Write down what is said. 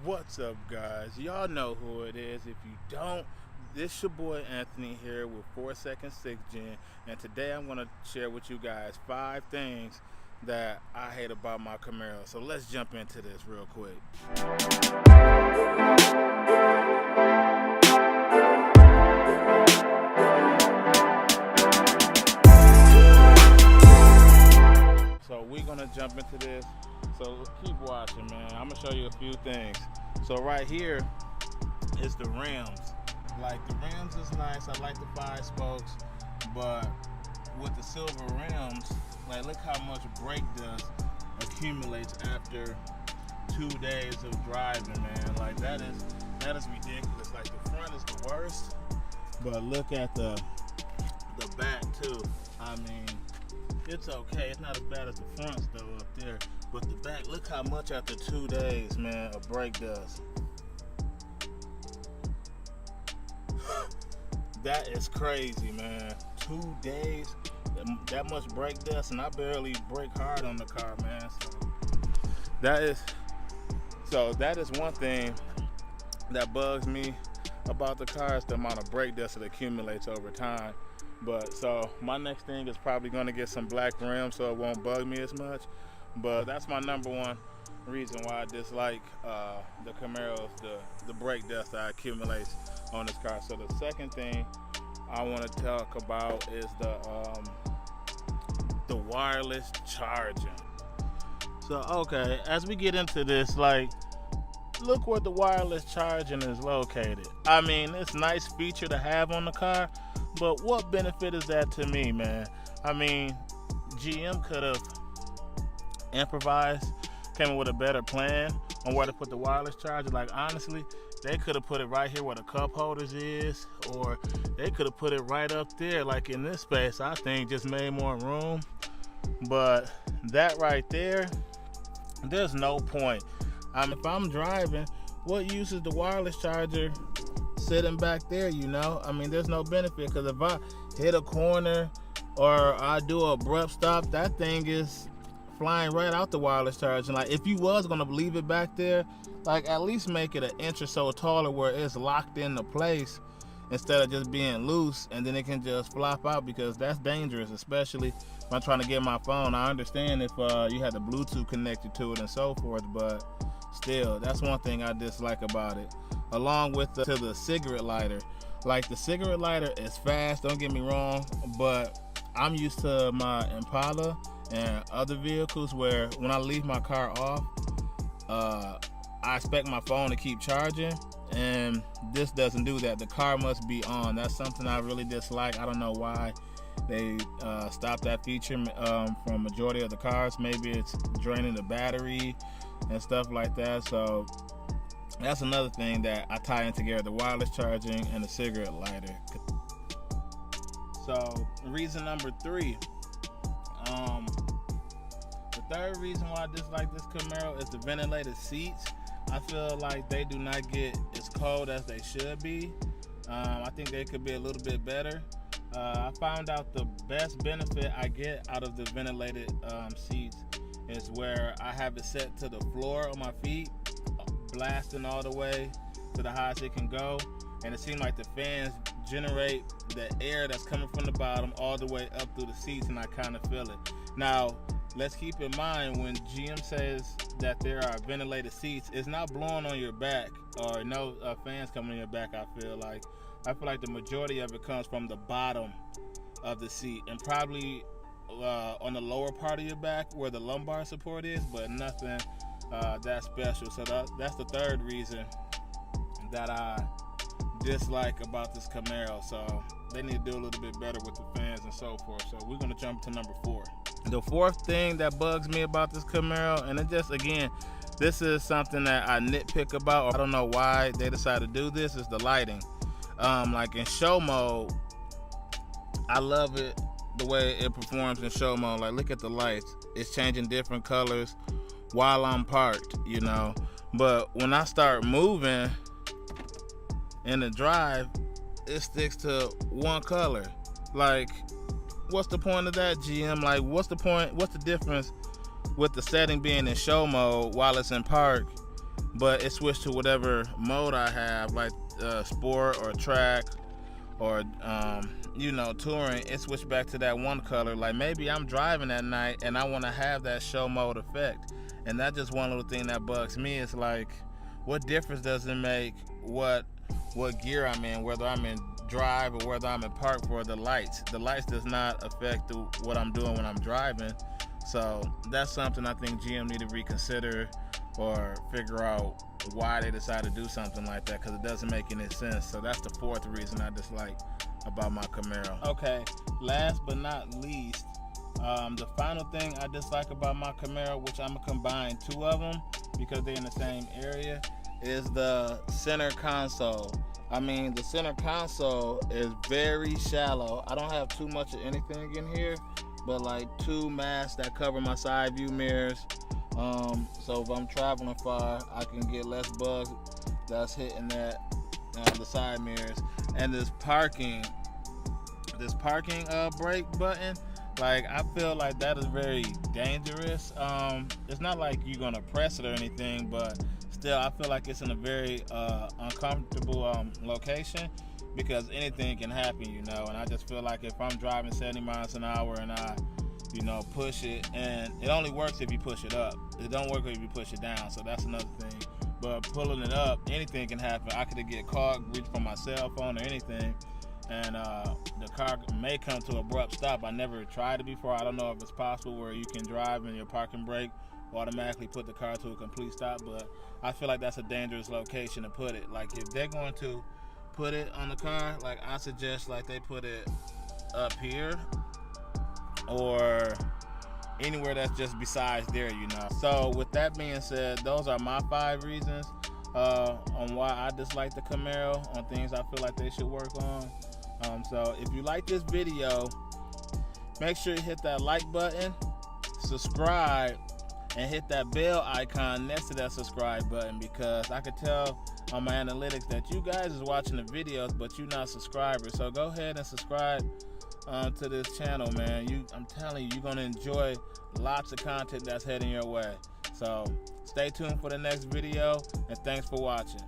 What's up, guys? Y'all know who it is. If you don't, this your boy Anthony here with 4 Second 6 Gen, and today I'm going to share with you guys 5 things that I hate about my Camaro. So let's jump into this real quick. So we're going to jump into this. So keep watching, man. I'm gonna show you a few things. So right here is the rims. Like, the rims is nice. I like the 5 spokes, but with the silver rims, like, look how much brake dust accumulates after 2 days of driving, man. Like, that is ridiculous. Like, the front is the worst, but look at the back too. I mean, it's okay. It's not as bad as the front though up there. But the back, look how much after 2 days, man, of brake dust. That is crazy, man. 2 days, that much brake dust, and I barely brake hard on the car, man. So that is one thing that bugs me about the car, is the amount of brake dust that accumulates over time. But so my next thing is probably going to get some black rims so it won't bug me as much. But that's my number one reason why I dislike the Camaro, the brake dust that accumulates on this car. So the second thing I want to talk about is the wireless charging. So okay, as we get into this, like, look where the wireless charging is located. I mean, it's a nice feature to have on the car, but what benefit is that to me, man? I mean, GM could have improvised, came up with a better plan on where to put the wireless charger. Like, honestly, they could have put it right here where the cup holders is, or they could have put it right up there, like in this space. I think just made more room. But that right there, there's no point. If I'm driving, what use is the wireless charger sitting back there, you know? I mean, there's no benefit, because if I hit a corner or I do an abrupt stop, that thing is flying right out the wireless charging. Like, if you was gonna leave it back there, like, at least make it an inch or so taller where it's locked into place, instead of just being loose and then it can just flop out, because that's dangerous, especially if I'm trying to get my phone. I understand if you had the Bluetooth connected to it and so forth, but still, that's one thing I dislike about it. Along with the cigarette lighter. Like, the cigarette lighter is fast, don't get me wrong, but I'm used to my Impala and other vehicles where when I leave my car off, I expect my phone to keep charging, and this doesn't do that. The car must be on. That's something I really dislike. I don't know why they stopped that feature from majority of the cars. Maybe it's draining the battery and stuff like that. So that's another thing that I tie in together: the wireless charging and the cigarette lighter. So reason number 3, the third reason why I dislike this Camaro is the ventilated seats. I feel like they do not get as cold as they should be. I think they could be a little bit better. I found out the best benefit I get out of the ventilated seats is where I have it set to the floor on my feet, blasting all the way to the highest it can go, and it seems like the fans generate the air that's coming from the bottom all the way up through the seats, and I kind of feel it. Now, let's keep in mind, when GM says that there are ventilated seats, it's not blowing on your back or no fans coming on your back. I feel like the majority of it comes from the bottom of the seat, and probably on the lower part of your back where the lumbar support is, but nothing that special. So that's the third reason that I dislike about this Camaro. So they need to do a little bit better with the fans and so forth. So we're gonna jump to number 4. The fourth thing that bugs me about this Camaro, and it just, again, this is something that I nitpick about, or I don't know why they decided to do this, is the lighting. Like in show mode, I love it the way it performs in show mode. Like, look at the lights, it's changing different colors while I'm parked, you know. But when I start moving in the drive, it sticks to one color. Like, what's the point of that, GM? Like, what's the point? What's the difference with the setting being in show mode while it's in park but it switched to whatever mode I have, like sport or track or you know, touring. It switched back to that one color. Like maybe I'm driving at night and I want to have that show mode effect, and that's just one little thing that bugs me. It's like, what difference does it make what gear I'm in, whether I'm in drive or whether I'm in park for the lights? The lights does not affect what I'm doing when I'm driving. So that's something I think GM need to reconsider or figure out why they decided to do something like that, because it doesn't make any sense. So that's the fourth reason I dislike about my Camaro. Okay, last but not least, the final thing I dislike about my Camaro, which I'm gonna combine two of them because they're in the same area, is the center console. I mean, the center console is very shallow. I don't have too much of anything in here, but like two masks that cover my side view mirrors. So if I'm traveling far, I can get less bugs that's hitting that the side mirrors. And this parking brake button, like, I feel like that is very dangerous. It's not like you're gonna press it or anything, but still, I feel like it's in a very uncomfortable location, because anything can happen, you know. And I just feel like if I'm driving 70 miles an hour and I, you know, push it, and it only works if you push it up. It don't work if you push it down, so that's another thing. But pulling it up, anything can happen. I could get caught, reach for my cell phone or anything, and the car may come to an abrupt stop. I never tried it before. I don't know if it's possible where you can drive and your parking brake automatically put the car to a complete stop, but I feel like that's a dangerous location to put it. Like, if they're going to put it on the car, like, I suggest like they put it up here or anywhere that's just besides there, you know. So with that being said, those are my 5 reasons on why I dislike the Camaro, on things I feel like they should work on. So if you like this video, make sure you hit that like button, subscribe, and hit that bell icon next to that subscribe button, because I could tell on my analytics that you guys is watching the videos but you're not subscribers. So go ahead and subscribe to this channel, man. I'm telling you, you're gonna enjoy lots of content that's heading your way. So stay tuned for the next video, and thanks for watching.